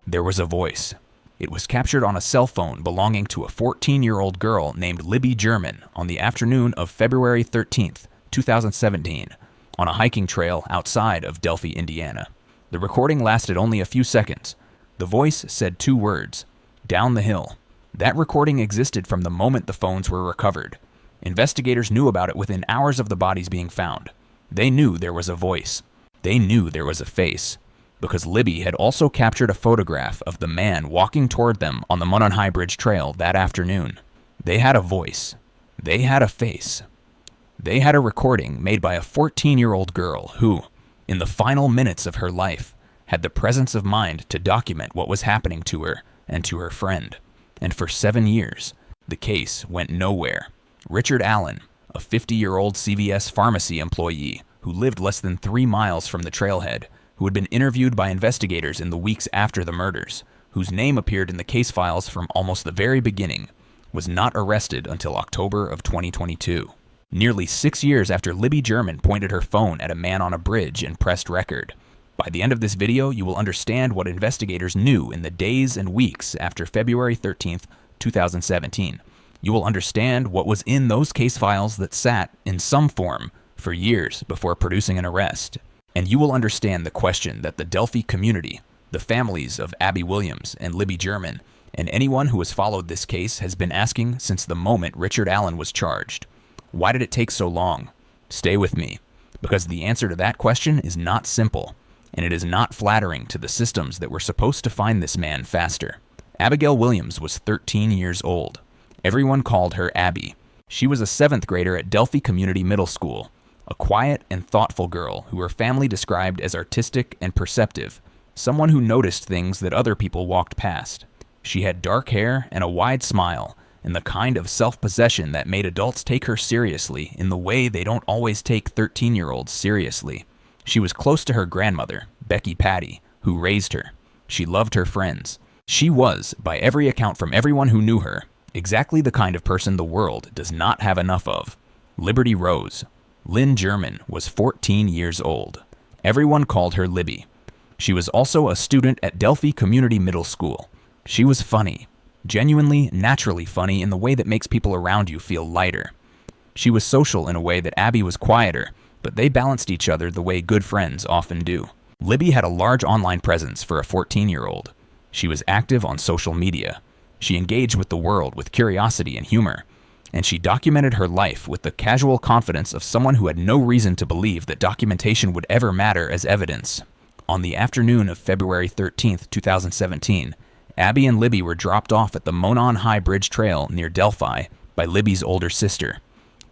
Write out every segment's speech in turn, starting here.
There was a voice. It was captured on a cell phone belonging to a 14-year-old girl named Libby German on the afternoon of February 13th, 2017, on a hiking trail outside of Delphi, Indiana. The recording lasted only a few seconds. The voice said 2 words, "Down the hill." That recording existed from the moment the phones were recovered. Investigators knew about it within hours of the bodies being found. They knew there was a voice. They knew there was a face, because Libby had also captured a photograph of the man walking toward them on the Monon High Bridge trail that afternoon. They had a voice. They had a face. They had a recording made by a 14-year-old girl who, in the final minutes of her life, had the presence of mind to document what was happening to her and to her friend. And for 7 years, the case went nowhere. Richard Allen, a 50-year-old CVS pharmacy employee who lived less than 3 miles from the trailhead, who had been interviewed by investigators in the weeks after the murders, whose name appeared in the case files from almost the very beginning, was not arrested until October of 2022. Nearly 6 years after Libby German pointed her phone at a man on a bridge and pressed record. By the end of this video, you will understand what investigators knew in the days and weeks after February 13th, 2017. You will understand what was in those case files that sat, in some form, for years before producing an arrest. And you will understand the question that the Delphi community, the families of Abby Williams and Libby German, and anyone who has followed this case has been asking since the moment Richard Allen was charged. Why did it take so long? Stay with me, because the answer to that question is not simple, and it is not flattering to the systems that were supposed to find this man faster. Abigail Williams was 13 years old. Everyone called her Abby. She was a 7th grader at Delphi Community Middle School, a quiet and thoughtful girl who her family described as artistic and perceptive, someone who noticed things that other people walked past. She had dark hair and a wide smile, and the kind of self-possession that made adults take her seriously in the way they don't always take 13-year-olds seriously. She was close to her grandmother, Becky Patty, who raised her. She loved her friends. She was, by every account from everyone who knew her, exactly the kind of person the world does not have enough of. Liberty Rose. Lynn German was 14 years old. Everyone called her Libby. She was also a student at Delphi Community Middle School. She was funny, genuinely, naturally funny in the way that makes people around you feel lighter. She was social in a way that Abby was quieter, but they balanced each other the way good friends often do. Libby had a large online presence for a 14-year-old. She was active on social media. She engaged with the world with curiosity and humor. And she documented her life with the casual confidence of someone who had no reason to believe that documentation would ever matter as evidence. On the afternoon of February 13th, 2017, Abby and Libby were dropped off at the Monon High Bridge Trail near Delphi by Libby's older sister.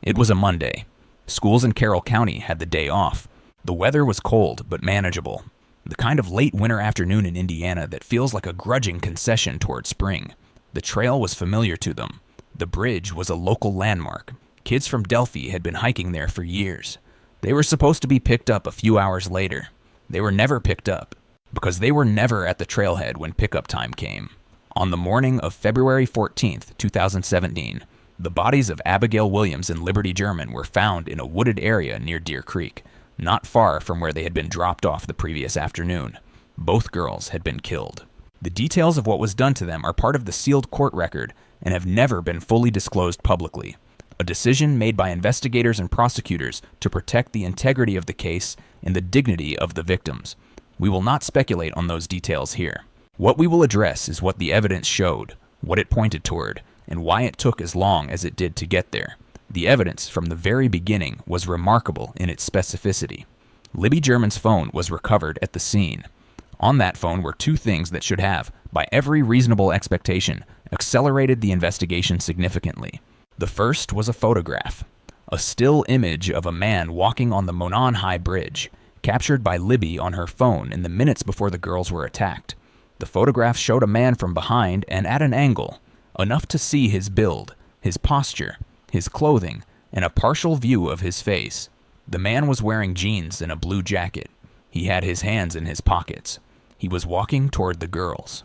It was a Monday. Schools in Carroll County had the day off. The weather was cold but manageable, the kind of late winter afternoon in Indiana that feels like a grudging concession toward spring. The trail was familiar to them. The bridge was a local landmark. Kids from Delphi had been hiking there for years. They were supposed to be picked up a few hours later. They were never picked up, because they were never at the trailhead when pickup time came. On the morning of February 14th, 2017, the bodies of Abigail Williams and Liberty German were found in a wooded area near Deer Creek, not far from where they had been dropped off the previous afternoon. Both girls had been killed. The details of what was done to them are part of the sealed court record and have never been fully disclosed publicly, a decision made by investigators and prosecutors to protect the integrity of the case and the dignity of the victims. We will not speculate on those details here. What we will address is what the evidence showed, what it pointed toward, and why it took as long as it did to get there. The evidence from the very beginning was remarkable in its specificity. Libby German's phone was recovered at the scene. On that phone were 2 things that should have, by every reasonable expectation, accelerated the investigation significantly. The first was a photograph, a still image of a man walking on the Monon High Bridge, captured by Libby on her phone in the minutes before the girls were attacked. The photograph showed a man from behind and at an angle, enough to see his build, his posture, his clothing, and a partial view of his face. The man was wearing jeans and a blue jacket. He had his hands in his pockets. He was walking toward the girls.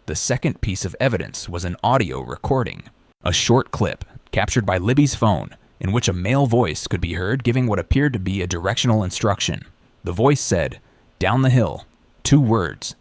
The second piece of evidence was an audio recording, a short clip captured by Libby's phone in which a male voice could be heard giving what appeared to be a directional instruction. The voice said, "Down the hill," 2 words,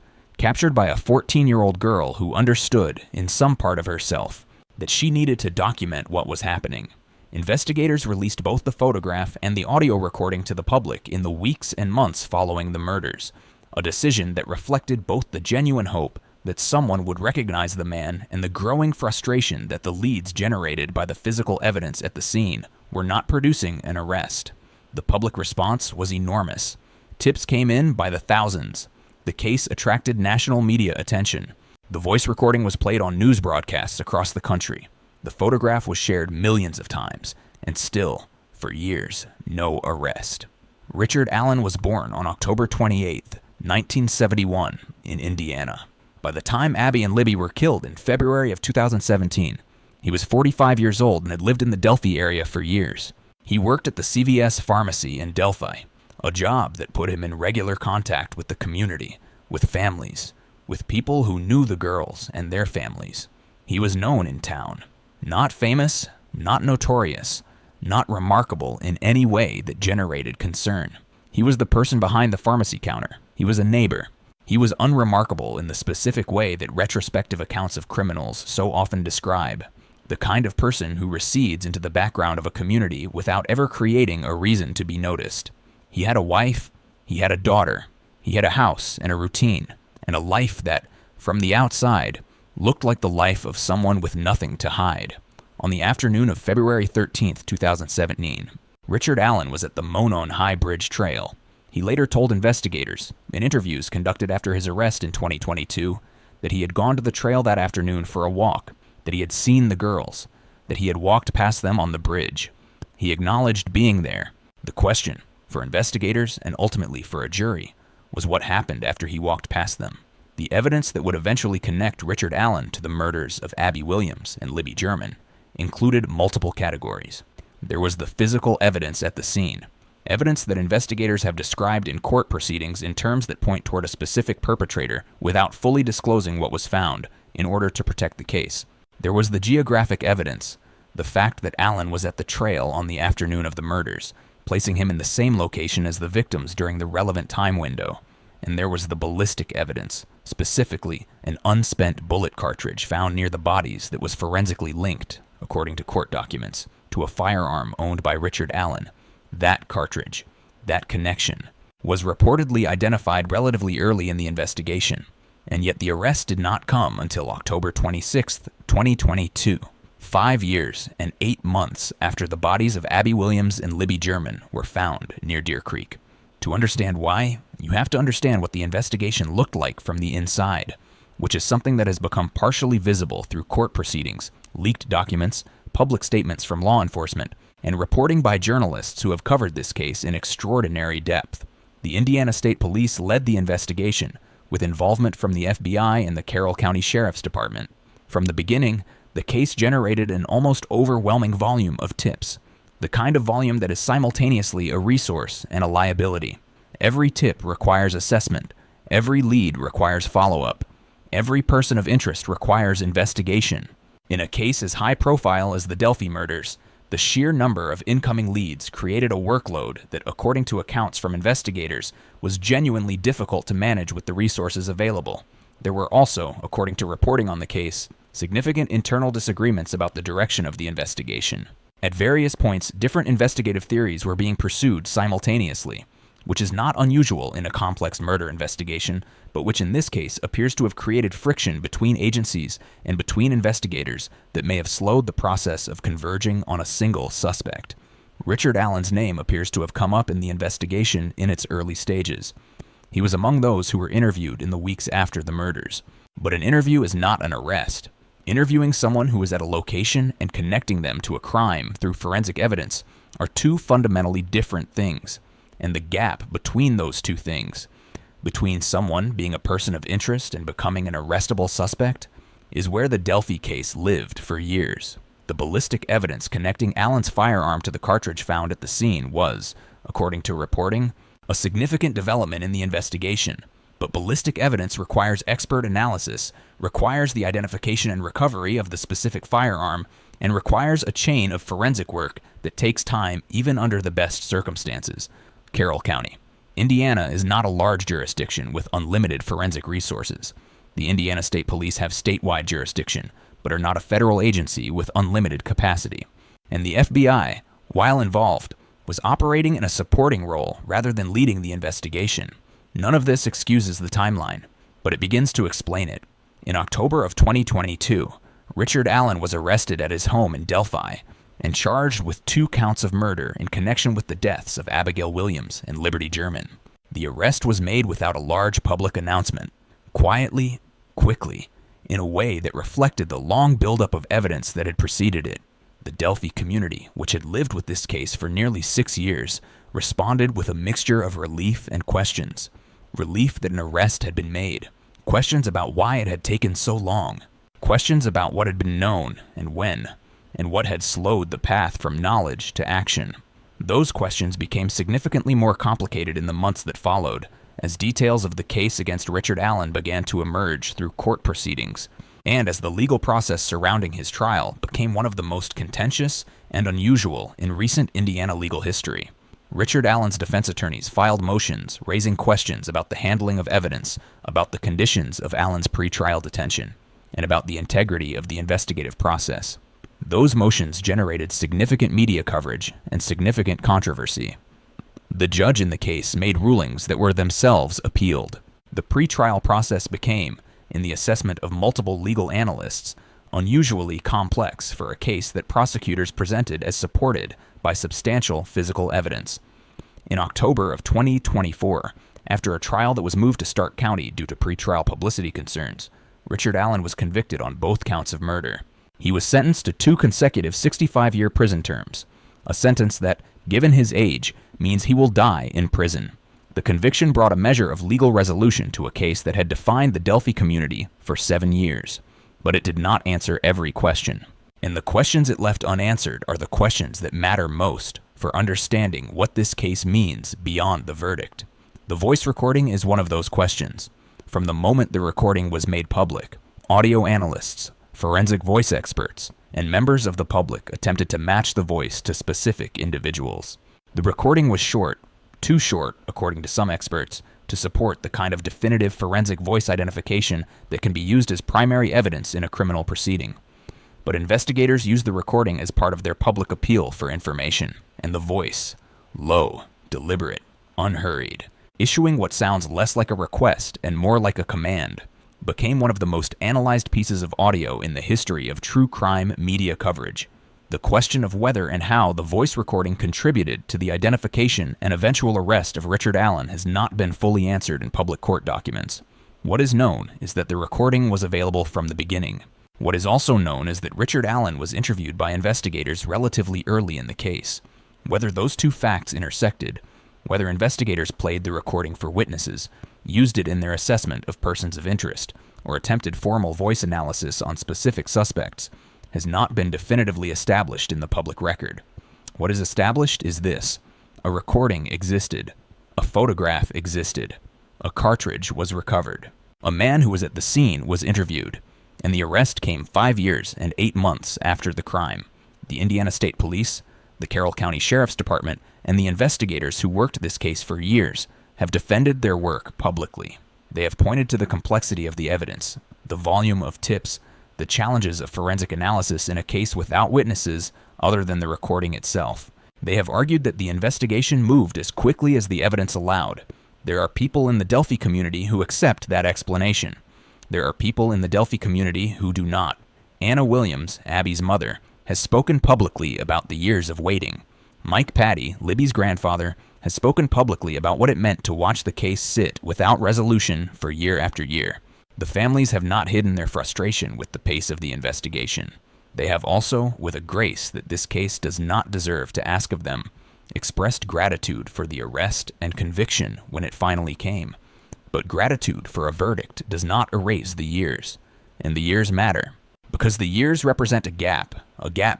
captured by a 14-year-old girl who understood, in some part of herself, that she needed to document what was happening. Investigators released both the photograph and the audio recording to the public in the weeks and months following the murders, a decision that reflected both the genuine hope that someone would recognize the man and the growing frustration that the leads generated by the physical evidence at the scene were not producing an arrest. The public response was enormous. Tips came in by the thousands. The case attracted national media attention. The voice recording was played on news broadcasts across the country. The photograph was shared millions of times, and still, for years, no arrest. Richard Allen was born on October 28, 1971, in Indiana. By the time Abby and Libby were killed in February of 2017, he was 45 years old and had lived in the Delphi area for years. He worked at the CVS pharmacy in Delphi, a job that put him in regular contact with the community, with families, with people who knew the girls and their families. He was known in town. Not famous, not notorious, not remarkable in any way that generated concern. He was the person behind the pharmacy counter. He was a neighbor. He was unremarkable in the specific way that retrospective accounts of criminals so often describe. The kind of person who recedes into the background of a community without ever creating a reason to be noticed. He had a wife, he had a daughter, he had a house and a routine, and a life that, from the outside, looked like the life of someone with nothing to hide. On the afternoon of February 13, 2017, Richard Allen was at the Monon High Bridge trail. He later told investigators, in interviews conducted after his arrest in 2022, that he had gone to the trail that afternoon for a walk, that he had seen the girls, that he had walked past them on the bridge. He acknowledged being there. The question, for investigators and ultimately for a jury, was what happened after he walked past them. The evidence that would eventually connect Richard Allen to the murders of Abby Williams and Libby German included multiple categories. There was the physical evidence at the scene, evidence that investigators have described in court proceedings in terms that point toward a specific perpetrator without fully disclosing what was found in order to protect the case. There was the geographic evidence, the fact that Allen was at the trail on the afternoon of the murders, placing him in the same location as the victims during the relevant time window. And there was the ballistic evidence, specifically an unspent bullet cartridge found near the bodies that was forensically linked, according to court documents, to a firearm owned by Richard Allen. That cartridge, that connection, was reportedly identified relatively early in the investigation, and yet the arrest did not come until October 26, 2022, 5 years and 8 months after the bodies of Abby Williams and Libby German were found near Deer Creek. To understand why, you have to understand what the investigation looked like from the inside, which is something that has become partially visible through court proceedings, leaked documents, public statements from law enforcement, and reporting by journalists who have covered this case in extraordinary depth. The Indiana State Police led the investigation, with involvement from the FBI and the Carroll County Sheriff's Department. From the beginning, the case generated an almost overwhelming volume of tips, the kind of volume that is simultaneously a resource and a liability. Every tip requires assessment. Every lead requires follow-up. Every person of interest requires investigation. In a case as high profile as the Delphi murders, the sheer number of incoming leads created a workload that, according to accounts from investigators, was genuinely difficult to manage with the resources available. There were also, according to reporting on the case, significant internal disagreements about the direction of the investigation. At various points, different investigative theories were being pursued simultaneously, which is not unusual in a complex murder investigation, but which in this case appears to have created friction between agencies and between investigators that may have slowed the process of converging on a single suspect. Richard Allen's name appears to have come up in the investigation in its early stages. He was among those who were interviewed in the weeks after the murders. But an interview is not an arrest. Interviewing someone who is at a location and connecting them to a crime through forensic evidence are two fundamentally different things. And the gap between those two things, between someone being a person of interest and becoming an arrestable suspect, is where the Delphi case lived for years. The ballistic evidence connecting Allen's firearm to the cartridge found at the scene was, according to reporting, a significant development in the investigation. But ballistic evidence requires expert analysis, requires the identification and recovery of the specific firearm, and requires a chain of forensic work that takes time even under the best circumstances. Carroll County. Indiana is not a large jurisdiction with unlimited forensic resources. The Indiana State Police have statewide jurisdiction, but are not a federal agency with unlimited capacity. And the FBI, while involved, was operating in a supporting role rather than leading the investigation. None of this excuses the timeline, but it begins to explain it. In October of 2022, Richard Allen was arrested at his home in Delphi and charged with 2 counts of murder in connection with the deaths of Abigail Williams and Libby German. The arrest was made without a large public announcement, quietly, quickly, in a way that reflected the long buildup of evidence that had preceded it. The Delphi community, which had lived with this case for nearly 6 years, responded with a mixture of relief and questions. Relief that an arrest had been made, questions about why it had taken so long, questions about what had been known and when, and what had slowed the path from knowledge to action. Those questions became significantly more complicated in the months that followed, as details of the case against Richard Allen began to emerge through court proceedings, and as the legal process surrounding his trial became one of the most contentious and unusual in recent Indiana legal history. Richard Allen's defense attorneys filed motions raising questions about the handling of evidence, about the conditions of Allen's pretrial detention, and about the integrity of the investigative process. Those motions generated significant media coverage and significant controversy. The judge in the case made rulings that were themselves appealed. The pretrial process became, in the assessment of multiple legal analysts, unusually complex for a case that prosecutors presented as supported by substantial physical evidence. In October of 2024, after a trial that was moved to Stark County due to pretrial publicity concerns, Richard Allen was convicted on both counts of murder. He was sentenced to 2 consecutive 65-year prison terms, a sentence that, given his age, means he will die in prison. The conviction brought a measure of legal resolution to a case that had defined the Delphi community for 7 years, but it did not answer every question. And the questions it left unanswered are the questions that matter most for understanding what this case means beyond the verdict. The voice recording is one of those questions. From the moment the recording was made public, audio analysts, forensic voice experts, and members of the public attempted to match the voice to specific individuals. The recording was short, too short, according to some experts, to support the kind of definitive forensic voice identification that can be used as primary evidence in a criminal proceeding. But investigators used the recording as part of their public appeal for information, and the voice, low, deliberate, unhurried, issuing what sounds less like a request and more like a command, became one of the most analyzed pieces of audio in the history of true crime media coverage. The question of whether and how the voice recording contributed to the identification and eventual arrest of Richard Allen has not been fully answered in public court documents. What is known is that the recording was available from the beginning. What is also known is that Richard Allen was interviewed by investigators relatively early in the case. Whether those two facts intersected, whether investigators played the recording for witnesses, used it in their assessment of persons of interest, or attempted formal voice analysis on specific suspects, has not been definitively established in the public record. What is established is this: a recording existed, a photograph existed, a cartridge was recovered, a man who was at the scene was interviewed, and the arrest came 5 years and 8 months after the crime. The Indiana State Police, the Carroll County Sheriff's Department, and the investigators who worked this case for years have defended their work publicly. They have pointed to the complexity of the evidence, the volume of tips, the challenges of forensic analysis in a case without witnesses other than the recording itself. They have argued that the investigation moved as quickly as the evidence allowed. There are people in the Delphi community who accept that explanation. There are people in the Delphi community who do not. Anna Williams, Abby's mother, has spoken publicly about the years of waiting. Mike Patty, Libby's grandfather, has spoken publicly about what it meant to watch the case sit without resolution for year after year. The families have not hidden their frustration with the pace of the investigation. They have also, with a grace that this case does not deserve to ask of them, expressed gratitude for the arrest and conviction when it finally came. But gratitude for a verdict does not erase the years, and the years matter, because the years represent a gap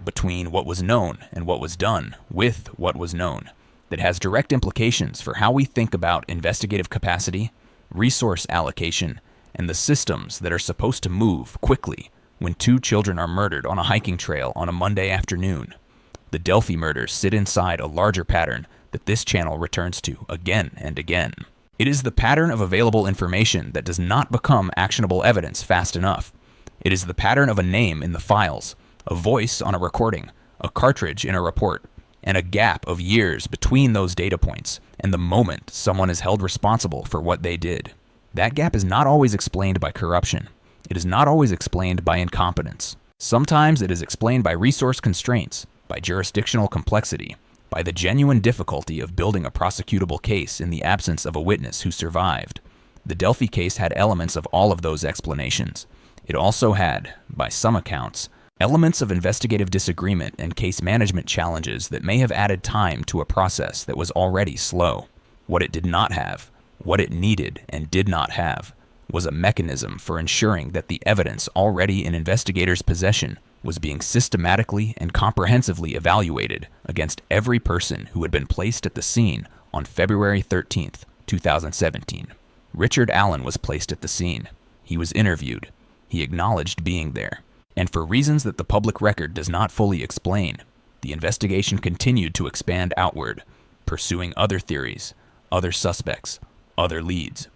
between what was known and what was done with what was known, that has direct implications for how we think about investigative capacity, resource allocation, and the systems that are supposed to move quickly when 2 children are murdered on a hiking trail on a Monday afternoon. The Delphi murders sit inside a larger pattern that this channel returns to again and again. It is the pattern of available information that does not become actionable evidence fast enough. It is the pattern of a name in the files, a voice on a recording, a cartridge in a report, and a gap of years between those data points and the moment someone is held responsible for what they did. That gap is not always explained by corruption. It is not always explained by incompetence. Sometimes it is explained by resource constraints, by jurisdictional complexity, by the genuine difficulty of building a prosecutable case in the absence of a witness who survived. The Delphi case had elements of all of those explanations. It also had, by some accounts, elements of investigative disagreement and case management challenges that may have added time to a process that was already slow. What it did not have, what it needed and did not have, was a mechanism for ensuring that the evidence already in investigators' possession was being systematically and comprehensively evaluated against every person who had been placed at the scene on February 13th, 2017. Richard Allen was placed at the scene. He was interviewed. He acknowledged being there. And for reasons that the public record does not fully explain, the investigation continued to expand outward, pursuing other theories, other suspects, other leads,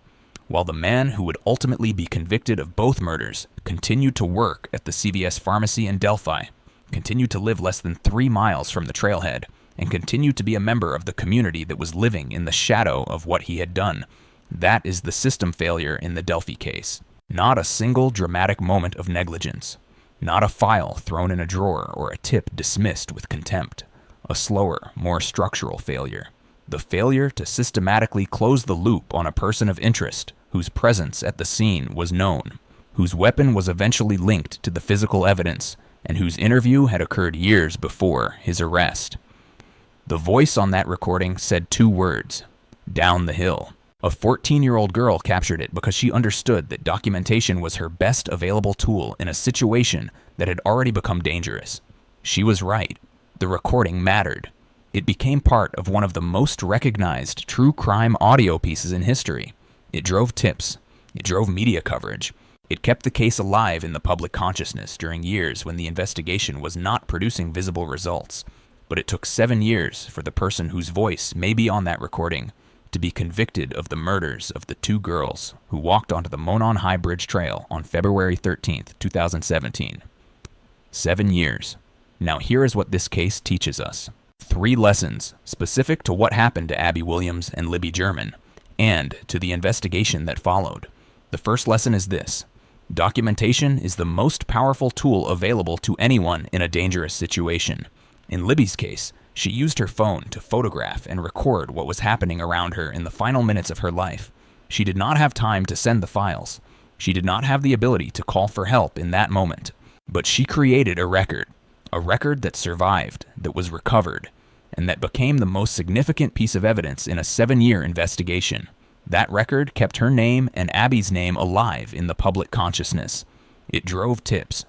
while the man who would ultimately be convicted of both murders continued to work at the CVS pharmacy in Delphi, continued to live less than 3 miles from the trailhead, and continued to be a member of the community that was living in the shadow of what he had done. That is the system failure in the Delphi case. Not a single dramatic moment of negligence. Not a file thrown in a drawer or a tip dismissed with contempt. A slower, more structural failure. The failure to systematically close the loop on a person of interest whose presence at the scene was known, whose weapon was eventually linked to the physical evidence, and whose interview had occurred years before his arrest. The voice on that recording said 2 words: down the hill. A 14-year-old girl captured it because she understood that documentation was her best available tool in a situation that had already become dangerous. She was right. The recording mattered. It became part of one of the most recognized true crime audio pieces in history. It drove tips. It drove media coverage. It kept the case alive in the public consciousness during years when the investigation was not producing visible results. But it took 7 years for the person whose voice may be on that recording to be convicted of the murders of the 2 girls who walked onto the Monon High Bridge trail on February 13th, 2017. 7 years. Now here is what this case teaches us. 3 lessons specific to what happened to Abby Williams and Libby German, and to the investigation that followed. The first lesson is this: documentation is the most powerful tool available to anyone in a dangerous situation. In Libby's case, she used her phone to photograph and record what was happening around her in the final minutes of her life. She did not have time to send the files. She did not have the ability to call for help in that moment. But she created a record that survived, that was recovered, and that became the most significant piece of evidence in a 7-year investigation. That record kept her name and Abby's name alive in the public consciousness. It drove tips.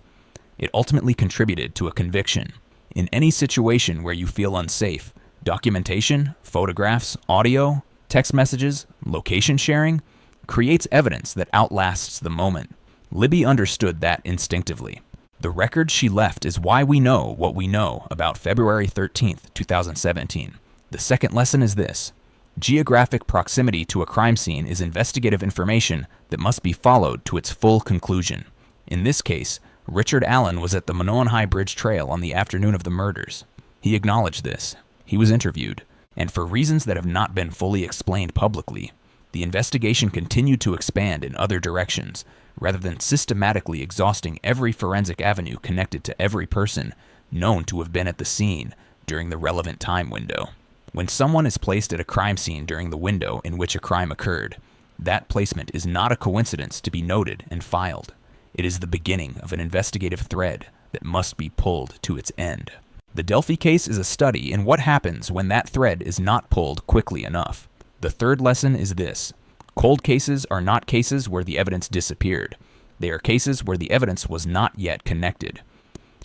It ultimately contributed to a conviction. In any situation where you feel unsafe, documentation, photographs, audio, text messages, location sharing creates evidence that outlasts the moment. Libby understood that instinctively. The record she left is why we know what we know about February 13th, 2017. The second lesson is this: geographic proximity to a crime scene is investigative information that must be followed to its full conclusion. In this case, Richard Allen was at the Monon High Bridge trail on the afternoon of the murders. He acknowledged this. He was interviewed. And for reasons that have not been fully explained publicly, the investigation continued to expand in other directions, rather than systematically exhausting every forensic avenue connected to every person known to have been at the scene during the relevant time window. When someone is placed at a crime scene during the window in which a crime occurred, that placement is not a coincidence to be noted and filed. It is the beginning of an investigative thread that must be pulled to its end. The Delphi case is a study in what happens when that thread is not pulled quickly enough. The third lesson is this: cold cases are not cases where the evidence disappeared. They are cases where the evidence was not yet connected.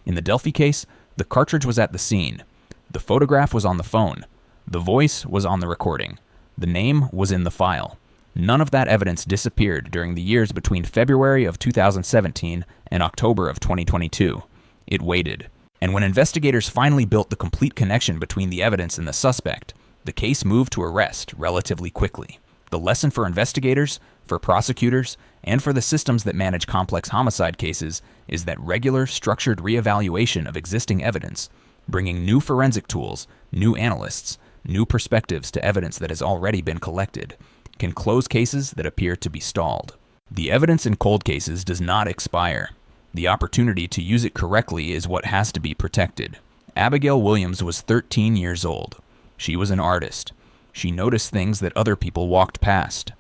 In the Delphi case, the cartridge was at the scene. The photograph was on the phone. The voice was on the recording. The name was in the file. None of that evidence disappeared during the years between February of 2017 and October of 2022. It waited. And when investigators finally built the complete connection between the evidence and the suspect, The case moved to arrest relatively quickly. The lesson for investigators, for prosecutors, and for the systems that manage complex homicide cases is that regular, structured reevaluation of existing evidence, bringing new forensic tools, new analysts, new perspectives to evidence that has already been collected, can close cases that appear to be stalled. The evidence in cold cases does not expire. The opportunity to use it correctly is what has to be protected. Abigail Williams was 13 years old. She was an artist. She noticed things that other people walked past.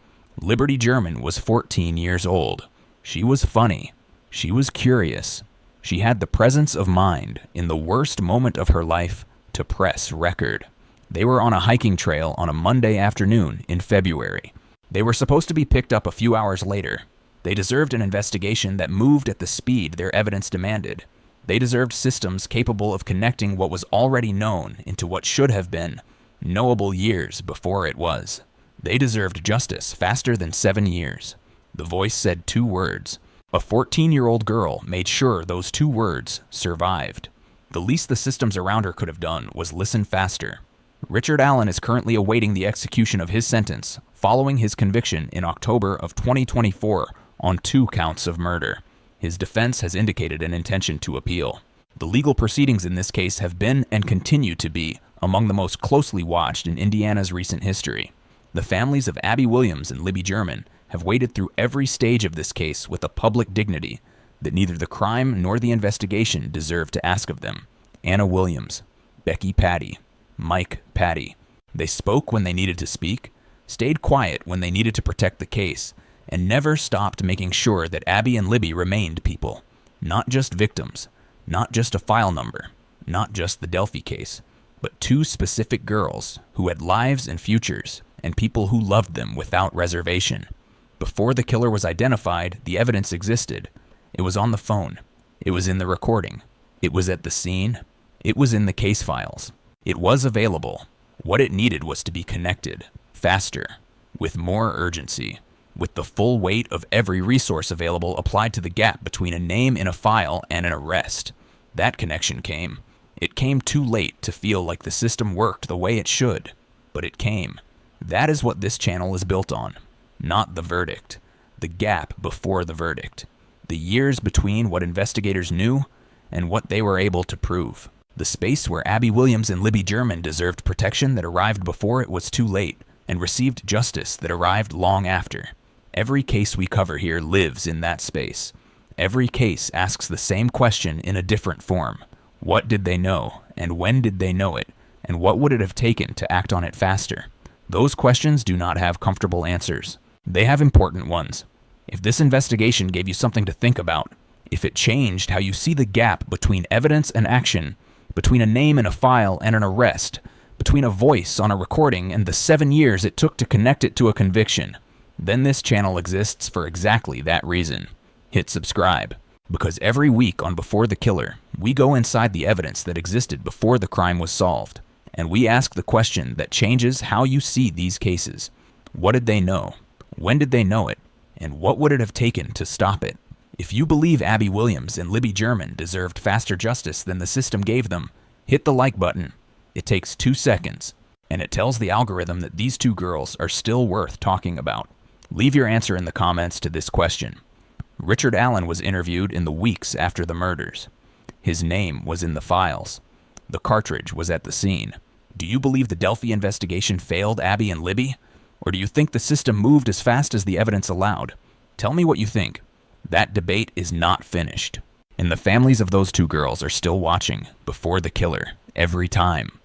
Libby German was 14 years old. She was funny. She was curious. She had the presence of mind, in the worst moment of her life, to press record. They were on a hiking trail on a Monday afternoon in February. They were supposed to be picked up a few hours later. They deserved an investigation that moved at the speed their evidence demanded. They deserved systems capable of connecting what was already known into what should have been knowable years before it was. They deserved justice faster than 7 years. The voice said 2 words. A 14-year-old girl made sure those 2 words survived. The least the systems around her could have done was listen faster. Richard Allen is currently awaiting the execution of his sentence following his conviction in October of 2024 on 2 counts of murder. His defense has indicated an intention to appeal. The legal proceedings in this case have been and continue to be among the most closely watched in Indiana's recent history. The families of Abby Williams and Libby German have waded through every stage of this case with a public dignity that neither the crime nor the investigation deserve to ask of them. Anna Williams, Becky Patty, Mike Patty. They spoke when they needed to speak, stayed quiet when they needed to protect the case, and never stopped making sure that Abby and Libby remained people, not just victims, not just a file number, not just the Delphi case, but 2 specific girls who had lives and futures, and people who loved them without reservation. Before the killer was identified, the evidence existed. It was on the phone. It was in the recording. It was at the scene. It was in the case files. It was available. What it needed was to be connected, faster, with more urgency, with the full weight of every resource available applied to the gap between a name in a file and an arrest. That connection came. It came too late to feel like the system worked the way it should, but it came. That is what this channel is built on. Not the verdict. The gap before the verdict. The years between what investigators knew and what they were able to prove. The space where Abby Williams and Libby German deserved protection that arrived before it was too late, and received justice that arrived long after. Every case we cover here lives in that space. Every case asks the same question in a different form. What did they know, and when did they know it, and what would it have taken to act on it faster? Those questions do not have comfortable answers. They have important ones. If this investigation gave you something to think about, if it changed how you see the gap between evidence and action, between a name in a file and an arrest, between a voice on a recording and the 7 years it took to connect it to a conviction, then this channel exists for exactly that reason. Hit subscribe, because every week on Before the Killer, we go inside the evidence that existed before the crime was solved, and we ask the question that changes how you see these cases. What did they know? When did they know it? And what would it have taken to stop it? If you believe Abby Williams and Libby German deserved faster justice than the system gave them, hit the like button. It takes 2 seconds, and it tells the algorithm that these 2 girls are still worth talking about. Leave your answer in the comments to this question. Richard Allen was interviewed in the weeks after the murders. His name was in the files. The cartridge was at the scene. Do you believe the Delphi investigation failed Abby and Libby? Or do you think the system moved as fast as the evidence allowed? Tell me what you think. That debate is not finished. And the families of those 2 girls are still watching Before the Killer every time.